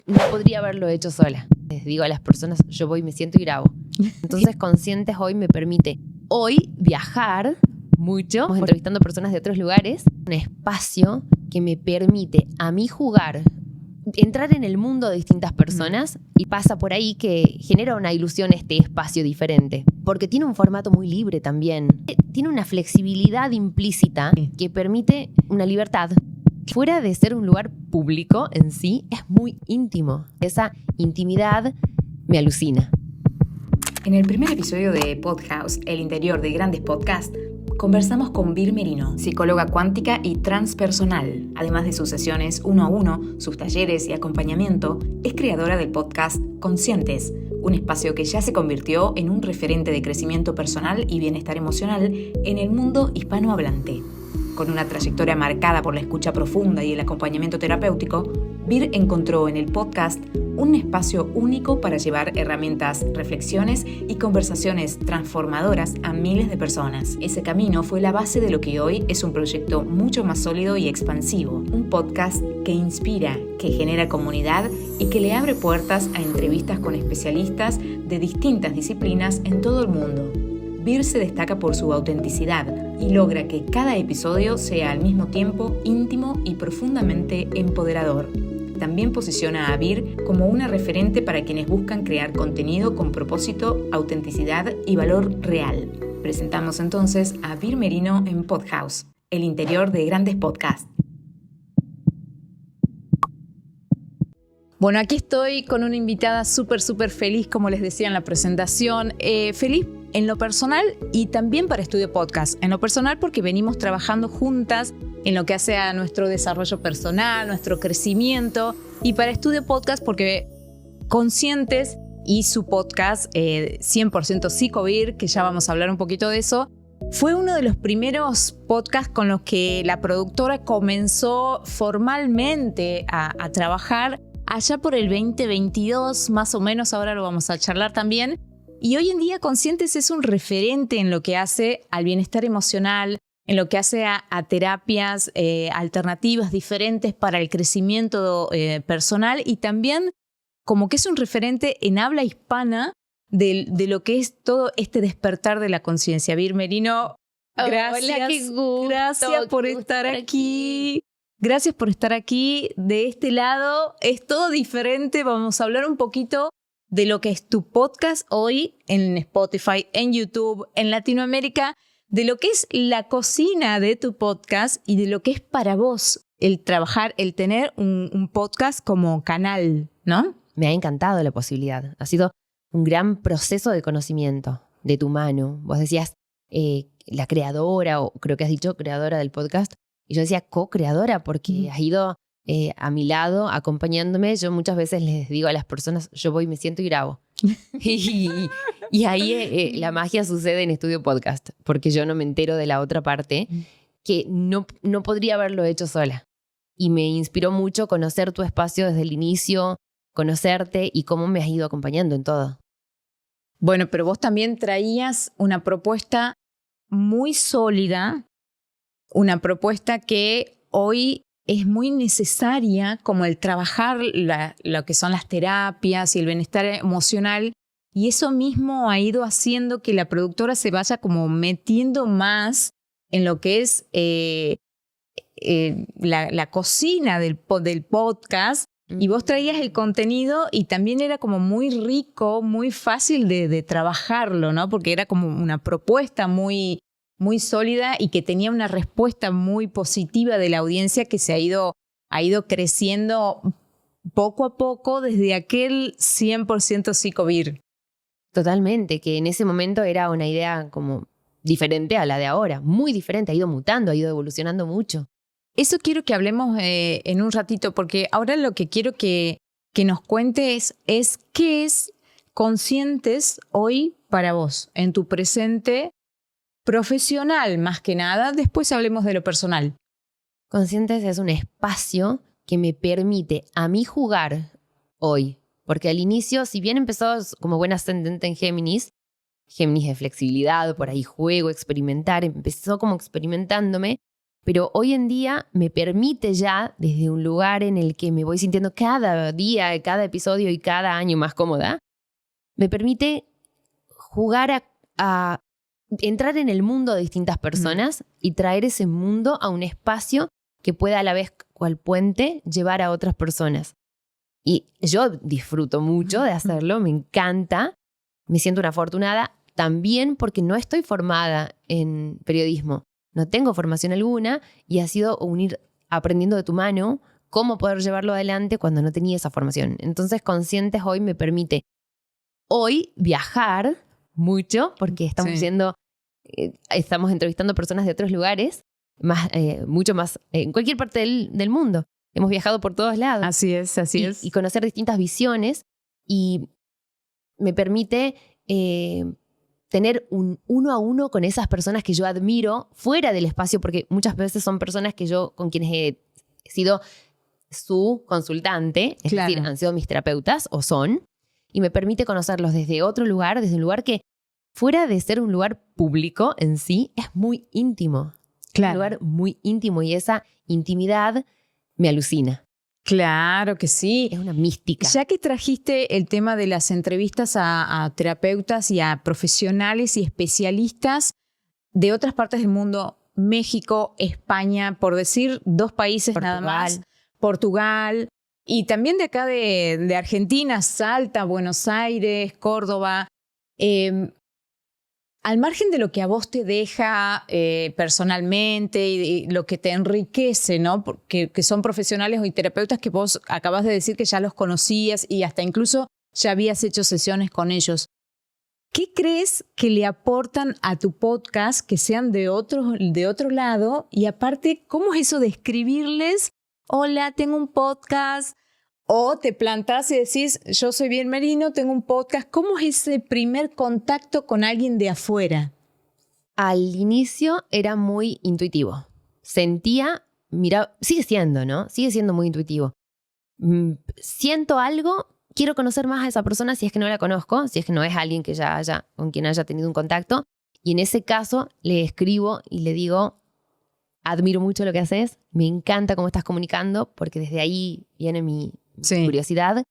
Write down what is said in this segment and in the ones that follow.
No podría haberlo hecho sola. Les digo a las personas, yo voy, me siento y grabo. Entonces, Conscientes hoy me permite viajar mucho, entrevistando personas de otros lugares, un espacio que me permite a mí jugar, entrar en el mundo de distintas personas, y pasa por ahí que genera una ilusión este espacio diferente, porque tiene un formato muy libre también, tiene una flexibilidad implícita que permite una libertad. Fuera de ser un lugar público en sí, es muy íntimo. Esa intimidad me alucina. En el primer episodio de Podhouse, el interior de grandes podcasts, conversamos con Vir Merino, psicóloga cuántica y transpersonal. Además de sus sesiones 1 a 1, sus talleres y acompañamiento, es creadora del podcast Conscientes, un espacio que ya se convirtió en un referente de crecimiento personal y bienestar emocional en el mundo hispanohablante. Con una trayectoria marcada por la escucha profunda y el acompañamiento terapéutico, Vir encontró en el podcast un espacio único para llevar herramientas, reflexiones y conversaciones transformadoras a miles de personas. Ese camino fue la base de lo que hoy es un proyecto mucho más sólido y expansivo. Un podcast que inspira, que genera comunidad y que le abre puertas a entrevistas con especialistas de distintas disciplinas en todo el mundo. Vir se destaca por su autenticidad y logra que cada episodio sea al mismo tiempo íntimo y profundamente empoderador. También posiciona a Vir como una referente para quienes buscan crear contenido con propósito, autenticidad y valor real. Presentamos entonces a Vir Merino en Podhouse, el interior de grandes podcasts. Bueno, aquí estoy con una invitada súper feliz, como les decía en la presentación. Feliz en lo personal y también para Estudio Podcast. En lo personal porque venimos trabajando juntas en lo que hace a nuestro desarrollo personal, nuestro crecimiento. Y para Estudio Podcast porque Conscientes y su podcast 100% Psicovir, que ya vamos a hablar un poquito de eso, fue uno de los primeros podcasts con los que la productora comenzó formalmente a trabajar allá por el 2022, más o menos. Ahora lo vamos a charlar también. Y hoy en día Conscientes es un referente en lo que hace al bienestar emocional, en lo que hace a terapias alternativas diferentes para el crecimiento personal, y también como que es un referente en habla hispana de lo que es todo este despertar de la conciencia. Vir Merino, gracias. Hola, qué gusto. Gracias por estar aquí. Gracias por estar aquí. De este lado es todo diferente. Vamos a hablar un poquito de lo que es tu podcast hoy en Spotify, en YouTube, en Latinoamérica, de lo que es la cocina de tu podcast y de lo que es para vos el trabajar, el tener un podcast como canal, ¿no? Me ha encantado la posibilidad. Ha sido un gran proceso de conocimiento de tu mano. Vos decías la creadora, o creo que has dicho creadora del podcast, y yo decía co-creadora porque has ido a mi lado acompañándome. Yo muchas veces les digo a las personas, yo voy, me siento y grabo. y ahí la magia sucede en Estudio Podcast, porque yo no me entero de la otra parte, que no podría haberlo hecho sola. Y me inspiró mucho conocer tu espacio desde el inicio, conocerte y cómo me has ido acompañando en todo. Bueno, pero vos también traías una propuesta muy sólida, una propuesta que hoy es muy necesaria, como el trabajar lo que son las terapias y el bienestar emocional, y eso mismo ha ido haciendo que la productora se vaya como metiendo más en lo que es la cocina del podcast. Y vos traías el contenido y también era como muy rico, muy fácil de trabajarlo, ¿no? Porque era como una propuesta muy sólida y que tenía una respuesta muy positiva de la audiencia que se ha ido creciendo poco a poco desde aquel 100% Psicovir. Totalmente, que en ese momento era una idea como diferente a la de ahora, muy diferente, ha ido mutando, ha ido evolucionando mucho. Eso quiero que hablemos en un ratito, porque ahora lo que quiero que nos cuentes es qué es Conscientes hoy para vos, en tu presente profesional más que nada. Después hablemos de lo personal. Conscientes es un espacio que me permite a mí jugar hoy, porque al inicio, si bien empezó como buen ascendente en Géminis de flexibilidad, por ahí juego, experimentar, empezó como experimentándome, Pero hoy en día me permite ya, desde un lugar en el que me voy sintiendo cada día, cada episodio y cada año más cómoda, me permite jugar a entrar en el mundo de distintas personas y traer ese mundo a un espacio que pueda a la vez, cual puente, llevar a otras personas. Y yo disfruto mucho de hacerlo, me encanta, me siento una afortunada, también porque no estoy formada en periodismo, no tengo formación alguna y ha sido ir aprendiendo de tu mano cómo poder llevarlo adelante cuando no tenía esa formación. Entonces, Conscientes hoy me permite hoy viajar mucho porque estamos entrevistando personas de otros lugares, mucho más, en cualquier parte del mundo. Hemos viajado por todos lados. Así es. Y conocer distintas visiones y me permite tener un uno a uno con esas personas que yo admiro fuera del espacio, porque muchas veces son personas que con quienes he sido su consultante, es decir, han sido mis terapeutas o son, y me permite conocerlos desde otro lugar, desde un lugar que fuera de ser un lugar público en sí, es muy íntimo. Claro. Un lugar muy íntimo y esa intimidad me alucina. Claro que sí. Es una mística. Ya que trajiste el tema de las entrevistas a terapeutas y a profesionales y especialistas de otras partes del mundo, México, España, por decir 2 países nada más, Portugal, y también de acá de Argentina, Salta, Buenos Aires, Córdoba. Al margen de lo que a vos te deja personalmente y lo que te enriquece, ¿no? Porque que son profesionales y terapeutas que vos acabas de decir que ya los conocías y hasta incluso ya habías hecho sesiones con ellos. ¿Qué crees que le aportan a tu podcast que sean de otro lado? Y aparte, ¿cómo es eso de escribirles? Hola, tengo un podcast. O te plantás y decís, yo soy Vir Merino, tengo un podcast. ¿Cómo es ese primer contacto con alguien de afuera? Al inicio era muy intuitivo. Sentía, mira, sigue siendo, ¿no? Sigue siendo muy intuitivo. Siento algo, quiero conocer más a esa persona si es que no la conozco, si es que no es alguien que con quien haya tenido un contacto. Y en ese caso le escribo y le digo, admiro mucho lo que haces, me encanta cómo estás comunicando, porque desde ahí viene mi curiosidad.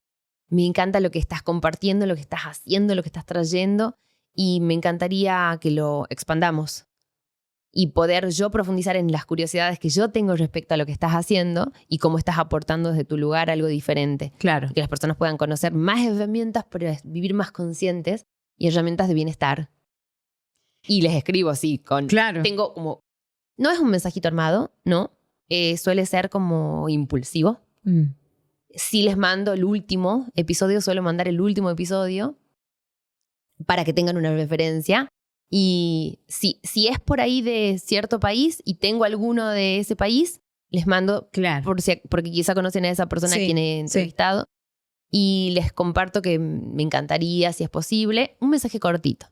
Me encanta lo que estás compartiendo, lo que estás haciendo, lo que estás trayendo y me encantaría que lo expandamos y poder yo profundizar en las curiosidades que yo tengo respecto a lo que estás haciendo y cómo estás aportando desde tu lugar algo diferente. Claro. Y que las personas puedan conocer más herramientas para vivir más conscientes y herramientas de bienestar. Y les escribo así Claro. Tengo como... No es un mensajito armado, ¿no? Suele ser como impulsivo. Si les mando el último episodio, suelo mandar el último episodio para que tengan una referencia. Y si es por ahí de cierto país y tengo alguno de ese país, les mando, porque quizá conocen a esa persona a quien he entrevistado. Y les comparto que me encantaría, si es posible, un mensaje cortito.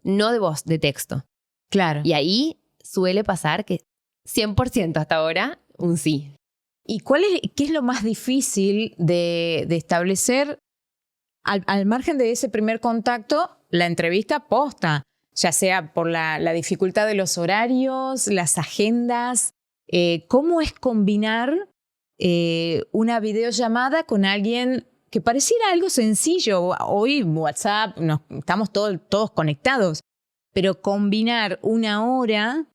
No de voz, de texto. Claro. Y ahí suele pasar que 100% hasta ahora, un sí. ¿Y qué es lo más difícil de establecer al margen de ese primer contacto, la entrevista posta? Ya sea por la dificultad de los horarios, las agendas. ¿Cómo es combinar una videollamada con alguien que pareciera algo sencillo? Hoy WhatsApp, estamos todos conectados, pero combinar una hora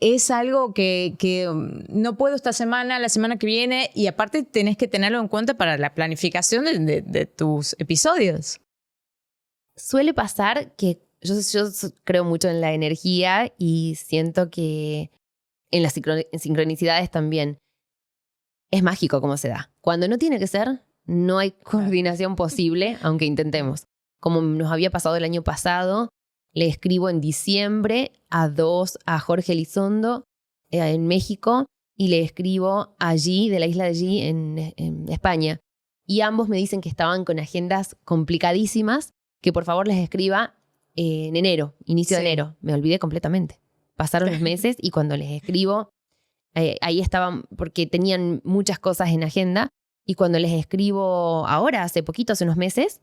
es algo que no puedo esta semana, la semana que viene, y aparte tenés que tenerlo en cuenta para la planificación de tus episodios. Suele pasar que yo creo mucho en la energía y siento que en las sincronicidades también es mágico cómo se da. Cuando no tiene que ser, no hay coordinación posible, aunque intentemos. Como nos había pasado el año pasado, le escribo en diciembre a Jorge Elizondo en México y le escribo allí, de la isla de allí, en España. Y ambos me dicen que estaban con agendas complicadísimas, que por favor les escriba en enero, inicio de enero. Me olvidé completamente. Pasaron los meses y cuando les escribo, ahí estaban, porque tenían muchas cosas en agenda, y cuando les escribo ahora, hace poquito, hace unos meses,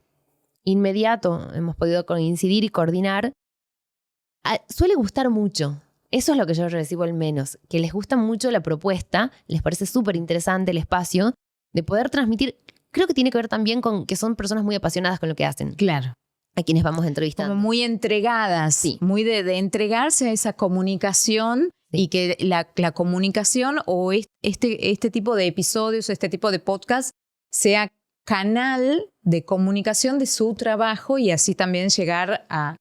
inmediato hemos podido coincidir y coordinar. Suele gustar mucho. Eso es lo que yo recibo al menos, que les gusta mucho la propuesta, les parece súper interesante el espacio de poder transmitir. Creo que tiene que ver también con que son personas muy apasionadas con lo que hacen. Claro. A quienes vamos entrevistando. Como muy entregadas, Sí. muy de entregarse a esa comunicación, Sí. y que la comunicación o este tipo de episodios, este tipo de podcast sea canal de comunicación de su trabajo y así también llegar a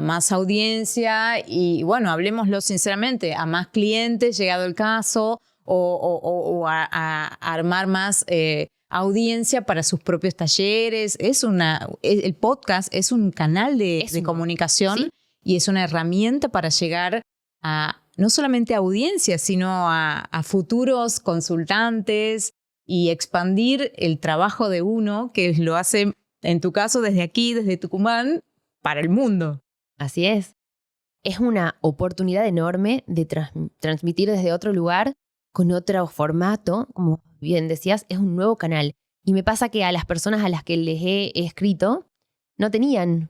más audiencia y, bueno, hablemoslo sinceramente, a más clientes, llegado el caso, o a armar más audiencia para sus propios talleres. El podcast es un canal de comunicación, ¿sí? Y es una herramienta para llegar a no solamente a audiencias, sino a futuros consultantes y expandir el trabajo de uno, que lo hace, en tu caso, desde aquí, desde Tucumán, para el mundo. Así es. Es una oportunidad enorme de transmitir desde otro lugar, con otro formato. Como bien decías, es un nuevo canal. Y me pasa que a las personas a las que les he escrito no tienen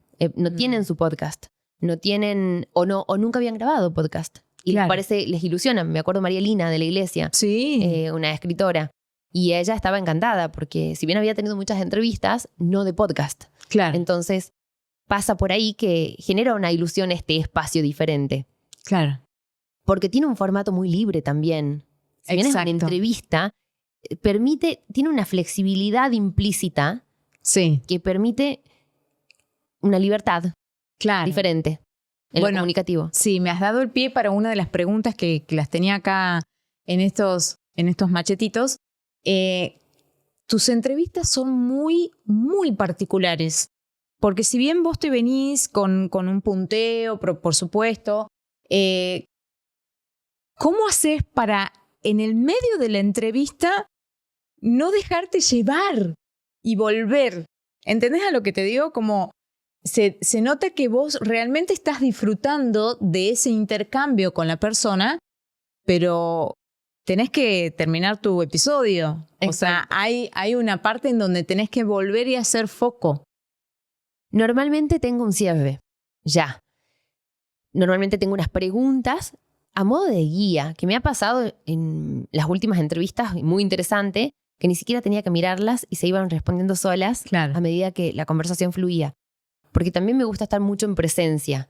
su podcast. No tienen o nunca habían grabado podcast. Y Claro. les ilusiona. Me acuerdo María Lina de la Iglesia, Sí. una escritora. Y ella estaba encantada porque si bien había tenido muchas entrevistas, no de podcast. Claro. Entonces pasa por ahí que genera una ilusión este espacio diferente. Claro. Porque tiene un formato muy libre también. Si bien es una Exacto. entrevista, tiene una flexibilidad implícita Sí. que permite una libertad Claro. diferente en lo Bueno, comunicativo. Sí, me has dado el pie para una de las preguntas que las tenía acá en estos machetitos. Tus entrevistas son muy, muy particulares. Porque si bien vos te venís con un punteo, por supuesto, ¿cómo haces para, en el medio de la entrevista, no dejarte llevar y volver? ¿Entendés a lo que te digo? Como se nota que vos realmente estás disfrutando de ese intercambio con la persona, pero tenés que terminar tu episodio. Exacto. O sea, hay una parte en donde tenés que volver y hacer foco. Normalmente tengo un cierre, ya. Normalmente tengo unas preguntas a modo de guía, que me ha pasado en las últimas entrevistas, muy interesante, que ni siquiera tenía que mirarlas y se iban respondiendo solas Claro. a medida que la conversación fluía. Porque también me gusta estar mucho en presencia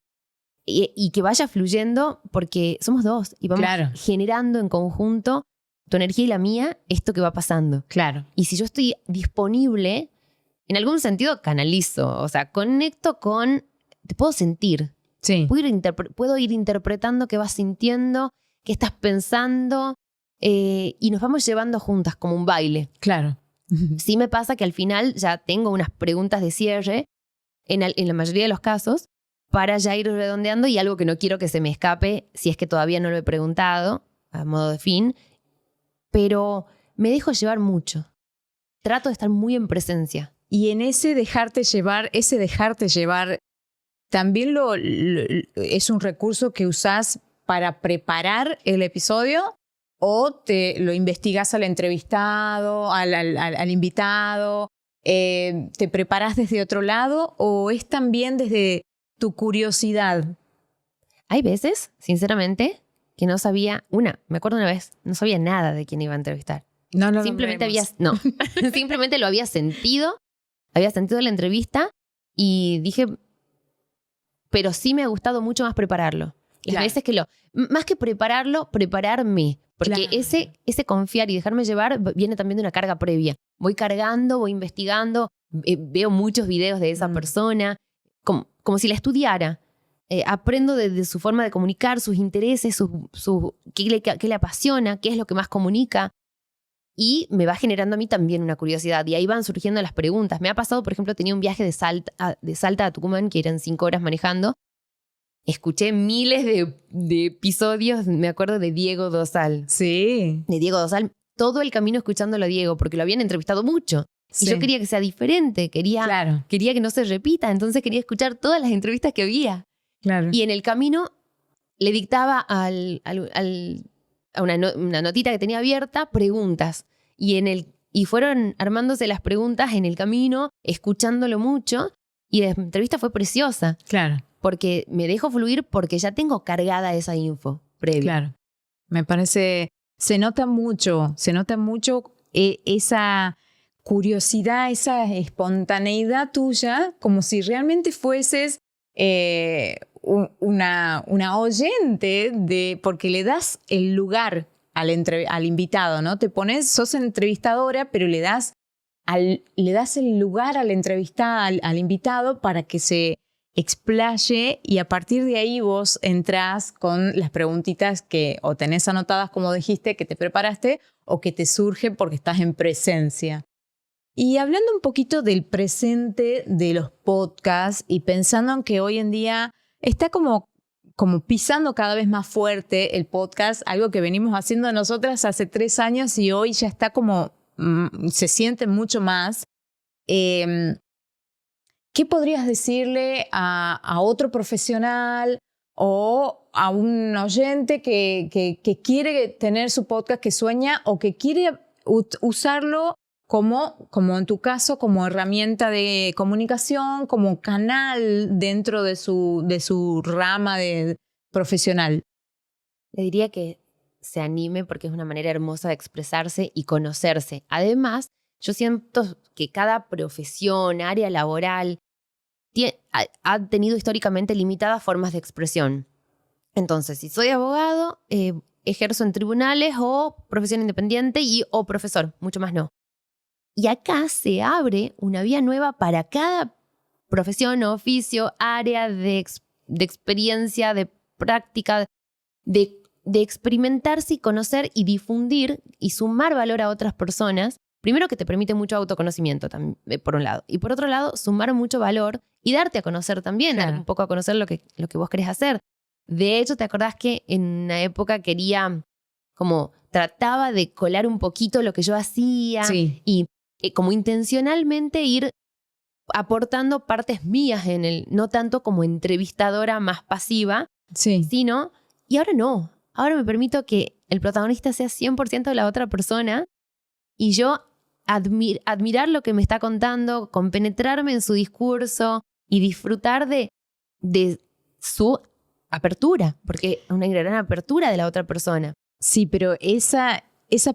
y que vaya fluyendo porque somos dos y vamos Claro. generando en conjunto, tu energía y la mía, esto que va pasando. Claro. Y si yo estoy disponible, en algún sentido canalizo, o sea, conecto te puedo sentir. Sí. Puedo ir interpretando qué vas sintiendo, qué estás pensando, y nos vamos llevando juntas como un baile. Claro. Sí me pasa que al final ya tengo unas preguntas de cierre, en la mayoría de los casos, para ya ir redondeando y algo que no quiero que se me escape, si es que todavía no lo he preguntado, a modo de fin, pero me dejo llevar mucho. Trato de estar muy en presencia. Y en ese dejarte llevar, ¿también es un recurso que usás para preparar el episodio o te lo investigás al entrevistado, al invitado? ¿Te preparás desde otro lado o es también desde tu curiosidad? Hay veces, sinceramente, que no sabía, me acuerdo una vez, no sabía nada de quién iba a entrevistar. No, Simplemente simplemente lo había sentido la entrevista y dije, pero sí me ha gustado mucho más prepararlo. Las Claro. veces que más que prepararlo, prepararme. Porque Claro. ese confiar y dejarme llevar viene también de una carga previa. Voy cargando, voy investigando, veo muchos videos de esa persona, como si la estudiara. Aprendo de su forma de comunicar, sus intereses, qué le apasiona, qué es lo que más comunica. Y me va generando a mí también una curiosidad. Y ahí van surgiendo las preguntas. Me ha pasado, por ejemplo, tenía un viaje de Salta a Tucumán, que eran 5 horas manejando. Escuché miles de episodios, me acuerdo de Diego Dosal. Sí. De Diego Dosal, todo el camino escuchándolo a Diego, porque lo habían entrevistado mucho. Sí. Y yo quería que sea diferente, Claro. quería que no se repita, entonces quería escuchar todas las entrevistas que había. Claro. Y en el camino le dictaba a una notita que tenía abierta preguntas. Y fueron armándose las preguntas en el camino, escuchándolo mucho. Y la entrevista fue preciosa. Claro. porque me dejo fluir porque ya tengo cargada esa info previa. Claro. Me parece, se nota mucho esa curiosidad, esa espontaneidad tuya, como si realmente fueses una oyente, porque le das el lugar al invitado, ¿no? Sos entrevistadora, pero le das el lugar al entrevistado, al invitado, para que se explaye, y a partir de ahí vos entrás con las preguntitas que o tenés anotadas, como dijiste, que te preparaste, o que te surgen porque estás en presencia. Y hablando un poquito del presente de los podcasts y pensando en que hoy en día está como pisando cada vez más fuerte el podcast, algo que venimos haciendo nosotras hace 3 años y hoy ya está como, se siente mucho más. ¿Qué podrías decirle a otro profesional o a un oyente que quiere tener su podcast, que sueña o que quiere usarlo como en tu caso, como herramienta de comunicación, como canal dentro de su rama profesional? Le diría que se anime porque es una manera hermosa de expresarse y conocerse. Además, yo siento que cada profesión, área laboral, ha tenido históricamente limitadas formas de expresión. Entonces, si soy abogado, ejerzo en tribunales o profesión independiente o profesor, mucho más no. Y acá se abre una vía nueva para cada profesión, oficio, área de experiencia, de práctica, de experimentarse y conocer y difundir y sumar valor a otras personas. Primero, que te permite mucho autoconocimiento, por un lado. Y por otro lado, sumar mucho valor y darte a conocer también, claro, un poco a conocer lo que vos querés hacer. De hecho, ¿te acordás que en una época trataba de colar un poquito lo que yo hacía? Sí. Y como intencionalmente ir aportando partes mías no tanto como entrevistadora más pasiva, sí, sino, y ahora no, ahora me permito que el protagonista sea 100% de la otra persona y yo admirar lo que me está contando, compenetrarme en su discurso y disfrutar de su apertura, porque es una gran apertura de la otra persona. Sí, pero esa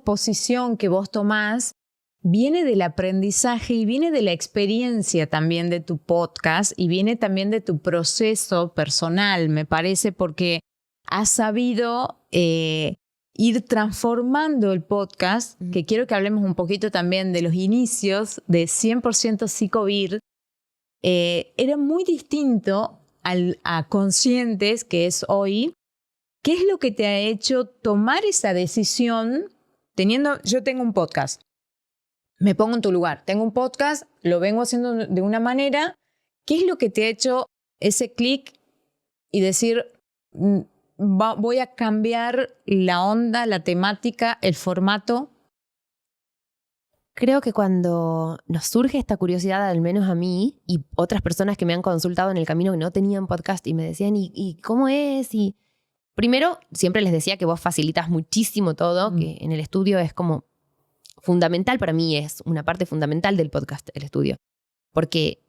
posición que vos tomás viene del aprendizaje y viene de la experiencia también de tu podcast y viene también de tu proceso personal, me parece, porque has sabido ir transformando el podcast, que quiero que hablemos un poquito también de los inicios de 100% Psicovir. Era muy distinto a Conscientes, que es hoy. ¿Qué es lo que te ha hecho tomar esa decisión yo tengo un podcast? Me pongo en tu lugar. Tengo un podcast, lo vengo haciendo de una manera. ¿Qué es lo que te ha hecho ese clic y decir, voy a cambiar la onda, la temática, el formato? Creo que cuando nos surge esta curiosidad, al menos a mí y otras personas que me han consultado en el camino que no tenían podcast y me decían, ¿y cómo es? Y primero, siempre les decía que vos facilitas muchísimo todo, que en el estudio es como fundamental, para mí es una parte fundamental del podcast, el estudio, porque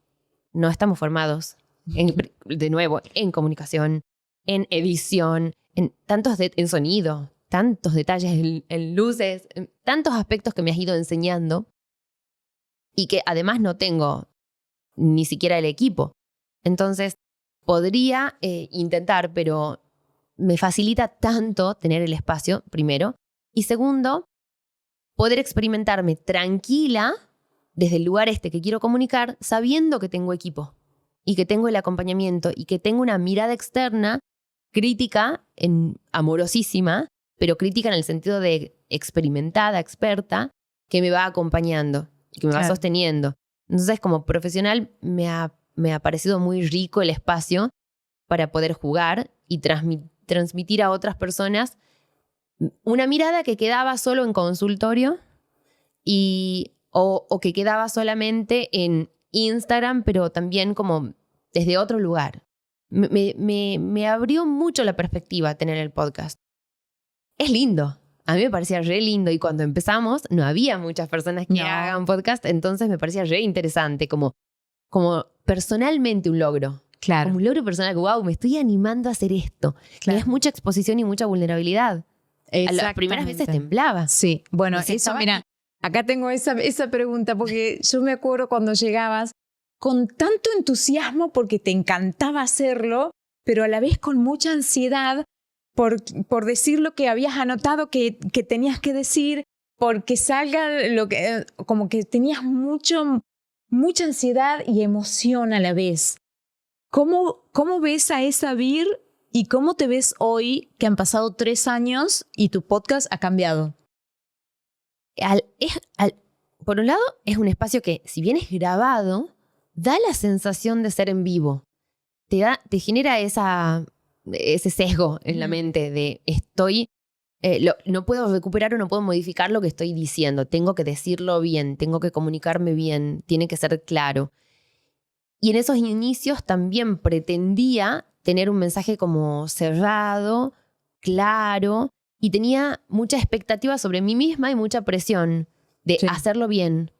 no estamos formados, de nuevo, en comunicación, en edición, en sonido, tantos detalles, en luces, en tantos aspectos que me has ido enseñando y que además no tengo ni siquiera el equipo. Entonces, podría intentar, pero me facilita tanto tener el espacio, primero. Y segundo, poder experimentarme tranquila desde el lugar que quiero comunicar, sabiendo que tengo equipo y que tengo el acompañamiento y que tengo una mirada externa crítica, amorosísima, pero crítica en el sentido de experimentada, experta, que me va acompañando y que me va sosteniendo. Entonces, como profesional, me ha parecido muy rico el espacio para poder jugar y transmitir a otras personas una mirada que quedaba solo en consultorio o que quedaba solamente en Instagram, pero también como desde otro lugar. Me abrió mucho la perspectiva tener el podcast. Es lindo. A mí me parecía re lindo y cuando empezamos no había muchas personas que hagan podcast, entonces me parecía re interesante, como personalmente un logro. Claro. Como un logro personal, wow, me estoy animando a hacer esto. Claro. Y es mucha exposición y mucha vulnerabilidad. A las primeras veces temblaba. Sí, bueno, Entonces, eso, mira, acá tengo esa pregunta, porque yo me acuerdo cuando llegabas con tanto entusiasmo porque te encantaba hacerlo, pero a la vez con mucha ansiedad por decir lo que habías anotado que tenías que decir, porque salga lo que, como que tenías mucha ansiedad y emoción a la vez. ¿Cómo ves a esa Vir y cómo te ves hoy que han pasado 3 años y tu podcast ha cambiado? Por un lado, es un espacio que, si bien es grabado, da la sensación de ser en vivo. Te genera ese sesgo en la mente de no puedo recuperar o no puedo modificar lo que estoy diciendo. Tengo que decirlo bien, tengo que comunicarme bien, tiene que ser claro. Y en esos inicios también pretendía tener un mensaje como cerrado, claro, y tenía mucha expectativa sobre mí misma y mucha presión de hacerlo bien,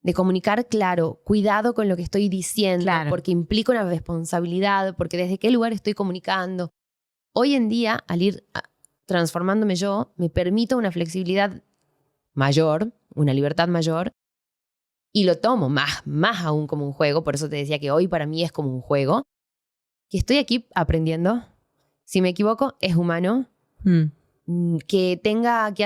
de comunicar claro, cuidado con lo que estoy diciendo, porque implica una responsabilidad, porque desde qué lugar estoy comunicando. Hoy en día, al ir transformándome yo, me permito una flexibilidad mayor, una libertad mayor, y lo tomo más aún como un juego. Por eso te decía que hoy para mí es como un juego, que estoy aquí aprendiendo. Si me equivoco, es humano. Que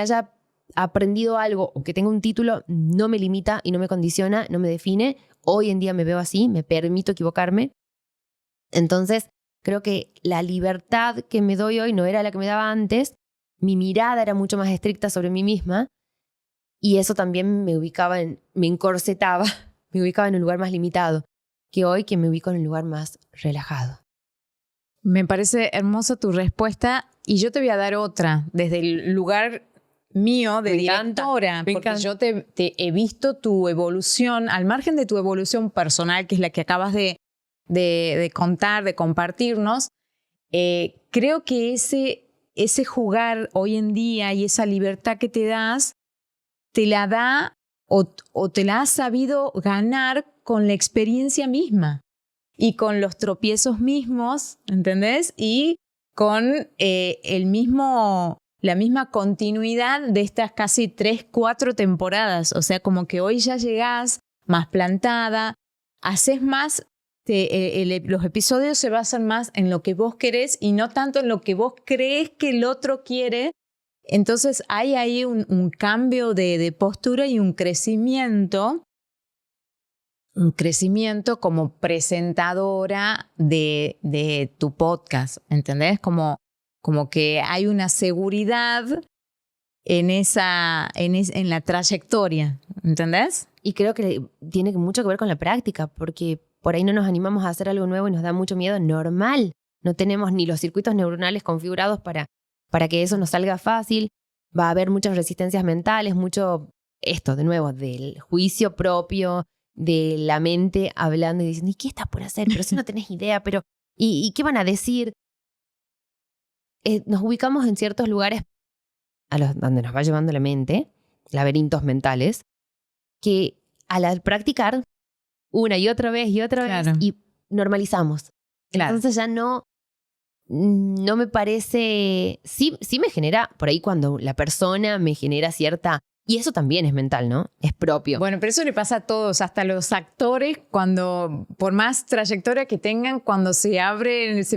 haya aprendido algo o que tenga un título no me limita y no me condiciona, no me define. Hoy en día me veo así, me permito equivocarme. Entonces, creo que la libertad que me doy hoy no era la que me daba antes. Mi mirada era mucho más estricta sobre mí misma y eso también me encorsetaba, me ubicaba en un lugar más limitado que hoy, que me ubico en un lugar más relajado. Me parece hermosa tu respuesta y yo te voy a dar otra desde el lugar mío de directora, porque yo te he visto tu evolución, al margen de tu evolución personal, que es la que acabas de contar, de compartirnos. Creo que ese jugar hoy en día y esa libertad que te das, te la da o te la has sabido ganar con la experiencia misma y con los tropiezos mismos, ¿entendés? Y con la misma continuidad de estas casi 3-4 temporadas. O sea, como que hoy ya llegás más plantada, haces más, los episodios se basan más en lo que vos querés y no tanto en lo que vos crees que el otro quiere. Entonces hay ahí un cambio de postura y un crecimiento como presentadora de tu podcast, ¿entendés? Como que hay una seguridad en la trayectoria, ¿entendés? Y creo que tiene mucho que ver con la práctica, porque por ahí no nos animamos a hacer algo nuevo y nos da mucho miedo. Normal, no tenemos ni los circuitos neuronales configurados para que eso nos salga fácil. Va a haber muchas resistencias mentales, mucho esto, de nuevo, del juicio propio, de la mente hablando y diciendo, ¿y qué estás por hacer? Pero si no tenés idea, pero ¿y qué van a decir? Nos ubicamos en ciertos lugares donde nos va llevando la mente, laberintos mentales, que al practicar una y otra vez y normalizamos. Claro. Entonces ya no me parece, sí me genera, por ahí cuando la persona me genera cierta, y eso también es mental, ¿no? Es propio. Bueno, pero eso le pasa a todos, hasta los actores, cuando, por más trayectoria que tengan, cuando se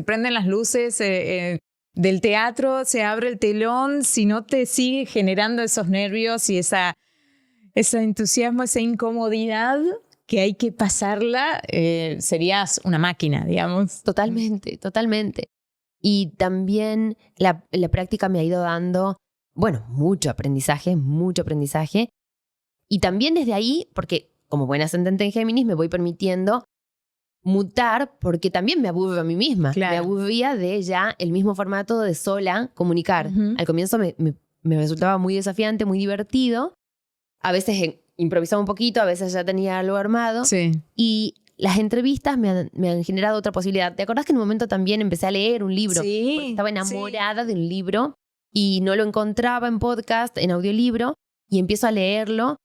prenden las luces del teatro, se abre el telón, si no te sigue generando esos nervios y ese entusiasmo, esa incomodidad que hay que pasarla, serías una máquina, digamos. Totalmente, totalmente. Y también la práctica me ha ido dando, bueno, mucho aprendizaje. Y también desde ahí, porque como buena ascendente en Géminis, me voy permitiendo mutar, porque también me aburro a mí misma. Claro. Me aburría de ya el mismo formato de sola comunicar. Uh-huh. Al comienzo me resultaba muy desafiante, muy divertido. A veces improvisaba un poquito, a veces ya tenía algo armado. Sí. Y las entrevistas me han generado otra posibilidad. ¿Te acordás que en un momento también empecé a leer un libro? Sí. Porque estaba enamorada de un libro y no lo encontraba en podcast, en audiolibro, y empiezo a leerlo.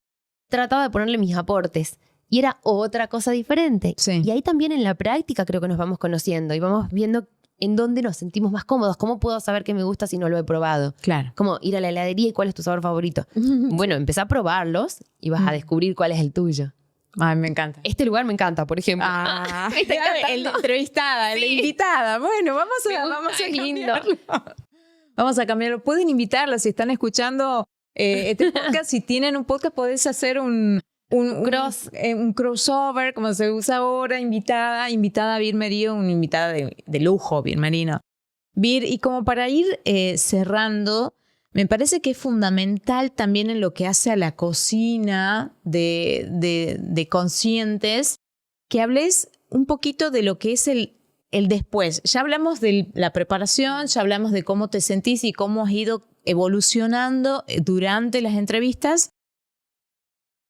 Trataba de ponerle mis aportes. y era otra cosa diferente. Sí. Y ahí también en la práctica creo que nos vamos conociendo y vamos viendo en dónde nos sentimos más cómodos. ¿Cómo puedo saber qué me gusta si no lo he probado? Claro. Como ir a la heladería y cuál es tu sabor favorito. Bueno, empezá a probarlos y vas a descubrir cuál es el tuyo. Ay, me encanta. Este lugar me encanta, por ejemplo. Me está encantando. el de entrevistada, el de invitada. Bueno, vamos a lindo. cambiarlo. Vamos a cambiarlo. Pueden invitarla si están escuchando este podcast. Si tienen un podcast, podés hacer un crossover, como se usa ahora, invitada Vir Merino, una invitada de lujo, Vir Merino. Vir, y como para ir cerrando, me parece que es fundamental también en lo que hace a la cocina de Conscientes, que hables un poquito de lo que es el después. Ya hablamos de la preparación, ya hablamos de cómo te sentís y cómo has ido evolucionando durante las entrevistas.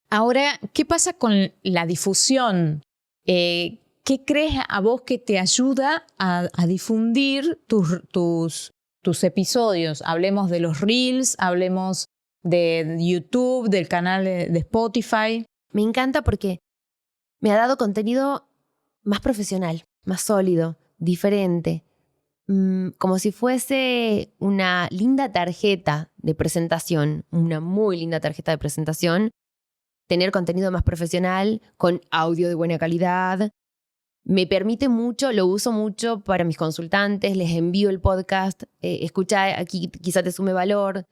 Ahora, ¿qué pasa con la difusión? ¿Qué crees a vos que te ayuda a difundir tus episodios? Hablemos de los Reels, hablemos de YouTube, del canal de Spotify. Me encanta porque me ha dado contenido más profesional, más sólido, diferente. Como si fuese una linda tarjeta de presentación, una muy linda tarjeta de presentación. Tener contenido más profesional, con audio de buena calidad. Me permite mucho, lo uso mucho para mis consultantes, les envío el podcast, escucha aquí, quizá te sume valor.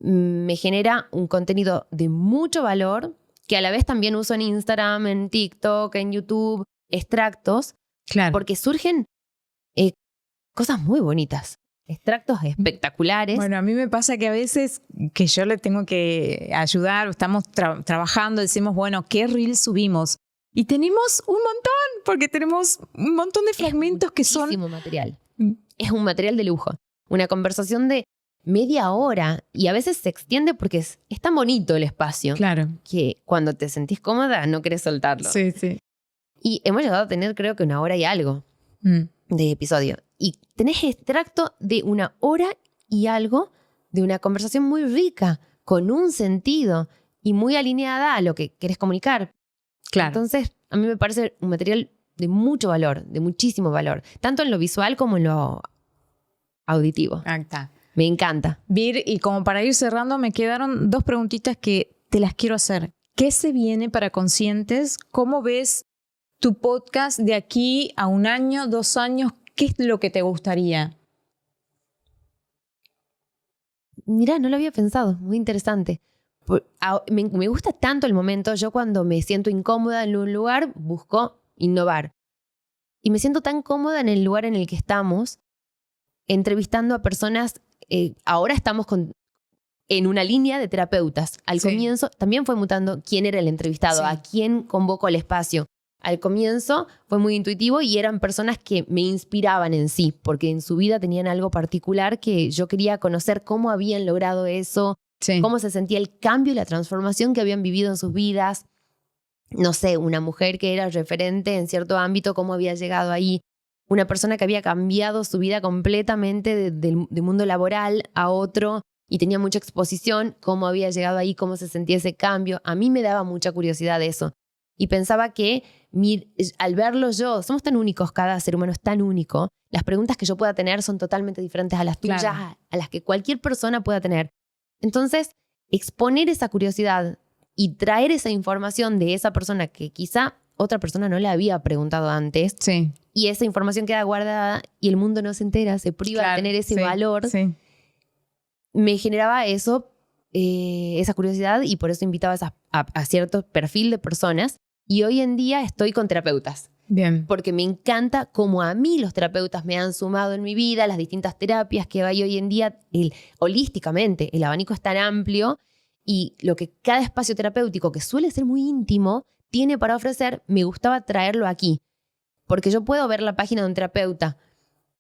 Me genera un contenido de mucho valor, que a la vez también uso en Instagram, en TikTok, en YouTube, extractos, Claro. porque surgen cosas muy bonitas. Extractos espectaculares. Bueno, a mí me pasa que a veces que yo le tengo que ayudar, estamos trabajando, decimos, bueno, ¿qué reel subimos? Y tenemos un montón, porque tenemos un montón de fragmentos que son... Muchísimo material. Es un material de lujo. Una conversación de media hora y a veces se extiende porque es tan bonito el espacio. Claro. Que cuando te sentís cómoda no querés soltarlo. Sí, sí. Y hemos llegado a tener creo que 1 hora y algo de episodio. Y tenés extracto de 1 hora y algo de una conversación muy rica, con un sentido y muy alineada a lo que querés comunicar. Claro. Entonces, a mí me parece un material de mucho valor, de muchísimo valor, tanto en lo visual como en lo auditivo. Ahí está. Me encanta. Vir, y como para ir cerrando, me quedaron 2 preguntitas que te las quiero hacer. ¿Qué se viene para Conscientes? ¿Cómo ves tu podcast de aquí a 1 año, 2 años? ¿Qué es lo que te gustaría? Mirá, no lo había pensado. Muy interesante. Me gusta tanto el momento. Yo cuando me siento incómoda en un lugar, busco innovar. Y me siento tan cómoda en el lugar en el que estamos, entrevistando a personas. Ahora estamos en una línea de terapeutas. Al comienzo también fue mutando quién era el entrevistado, a quién convoco al espacio. Al comienzo fue muy intuitivo y eran personas que me inspiraban en sí, porque en su vida tenían algo particular que yo quería conocer cómo habían logrado eso, cómo se sentía el cambio y la transformación que habían vivido en sus vidas. No sé, una mujer que era referente en cierto ámbito, cómo había llegado ahí. Una persona que había cambiado su vida completamente del mundo laboral a otro y tenía mucha exposición, cómo había llegado ahí, cómo se sentía ese cambio. A mí me daba mucha curiosidad de eso. Y pensaba que al verlo yo, somos tan únicos, cada ser humano es tan único, las preguntas que yo pueda tener son totalmente diferentes a las tuyas, a las que cualquier persona pueda tener. Entonces, exponer esa curiosidad y traer esa información de esa persona que quizá otra persona no le había preguntado antes, y esa información queda guardada y el mundo no se entera, se priva de tener ese valor, me generaba eso, esa curiosidad, y por eso invitaba a cierto perfil de personas. Y hoy en día estoy con terapeutas. Bien. Porque me encanta cómo a mí los terapeutas me han sumado en mi vida, las distintas terapias que hay hoy en día, holísticamente. El abanico es tan amplio y lo que cada espacio terapéutico, que suele ser muy íntimo, tiene para ofrecer, me gustaba traerlo aquí. Porque yo puedo ver la página de un terapeuta,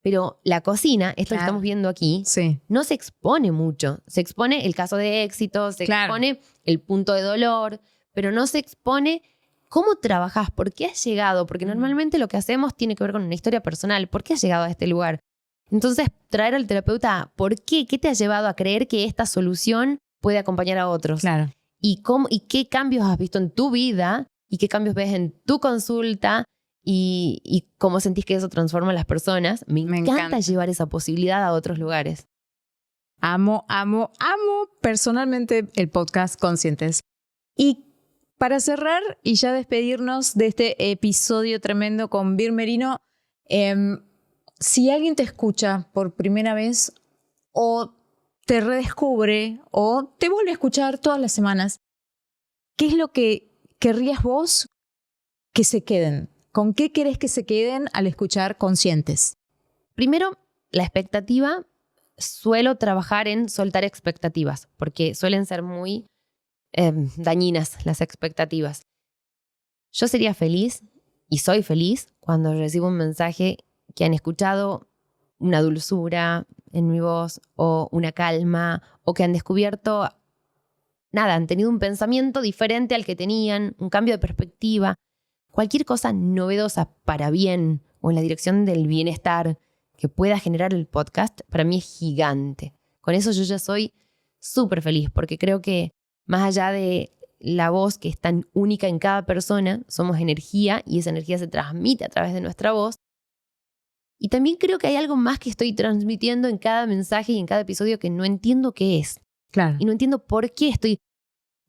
pero la cocina, esto que estamos viendo aquí, no se expone mucho. Se expone el caso de éxito, se expone el punto de dolor, pero no se expone cómo trabajás, por qué has llegado, porque normalmente lo que hacemos tiene que ver con una historia personal. ¿Por qué has llegado a este lugar? Entonces, traer al terapeuta, ¿por qué? ¿Qué te ha llevado a creer que esta solución puede acompañar a otros? Claro. ¿Y qué cambios has visto en tu vida y qué cambios ves en tu consulta y cómo sentís que eso transforma a las personas. Me encanta llevar esa posibilidad a otros lugares. Amo personalmente el podcast Conscientes. Y para cerrar y ya despedirnos de este episodio tremendo con Vir Merino, si alguien te escucha por primera vez o te redescubre o te vuelve a escuchar todas las semanas, ¿qué es lo que querrías vos que se queden? ¿Con qué querés que se queden al escuchar Conscientes? Primero, la expectativa. Suelo trabajar en soltar expectativas, porque suelen ser muy dañinas las expectativas. Yo sería feliz, y soy feliz, cuando recibo un mensaje que han escuchado una dulzura en mi voz, o una calma, o que han descubierto, han tenido un pensamiento diferente al que tenían, un cambio de perspectiva. Cualquier cosa novedosa para bien o en la dirección del bienestar que pueda generar el podcast, para mí es gigante. Con eso yo ya soy súper feliz, porque creo que más allá de la voz que es tan única en cada persona, somos energía y esa energía se transmite a través de nuestra voz. Y también creo que hay algo más que estoy transmitiendo en cada mensaje y en cada episodio que no entiendo qué es. Claro. Y no entiendo por qué estoy...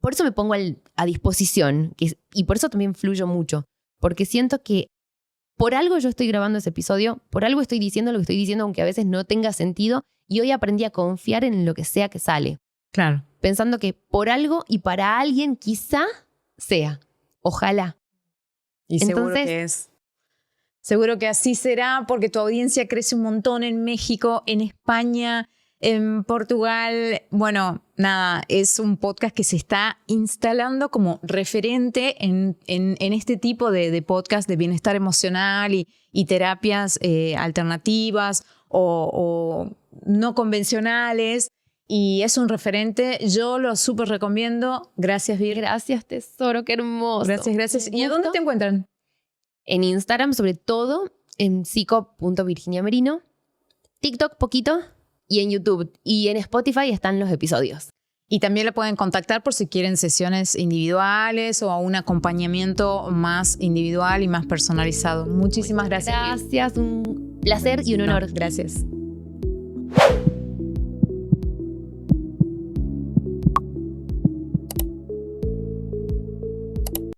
Por eso me pongo a disposición y por eso también fluyo mucho, porque siento que por algo yo estoy grabando ese episodio, por algo estoy diciendo lo que estoy diciendo, aunque a veces no tenga sentido, y hoy aprendí a confiar en lo que sea que sale. Claro. Pensando que por algo y para alguien quizá sea. Ojalá. Y seguro que es. Seguro que así será, porque tu audiencia crece un montón en México, en España, en Portugal. Bueno, es un podcast que se está instalando como referente en este tipo de podcast de bienestar emocional y terapias alternativas o no convencionales. Y es un referente, yo lo súper recomiendo. Gracias, Vir. Gracias, tesoro, qué hermoso. Gracias. ¿Y a dónde te encuentran? En Instagram, sobre todo, en psico.virginiamerino. TikTok, poquito. Y en YouTube. Y en Spotify están los episodios. Y también la pueden contactar por si quieren sesiones individuales o un acompañamiento más individual y más personalizado. Muchísimas gracias. Gracias, un placer y un honor. Gracias.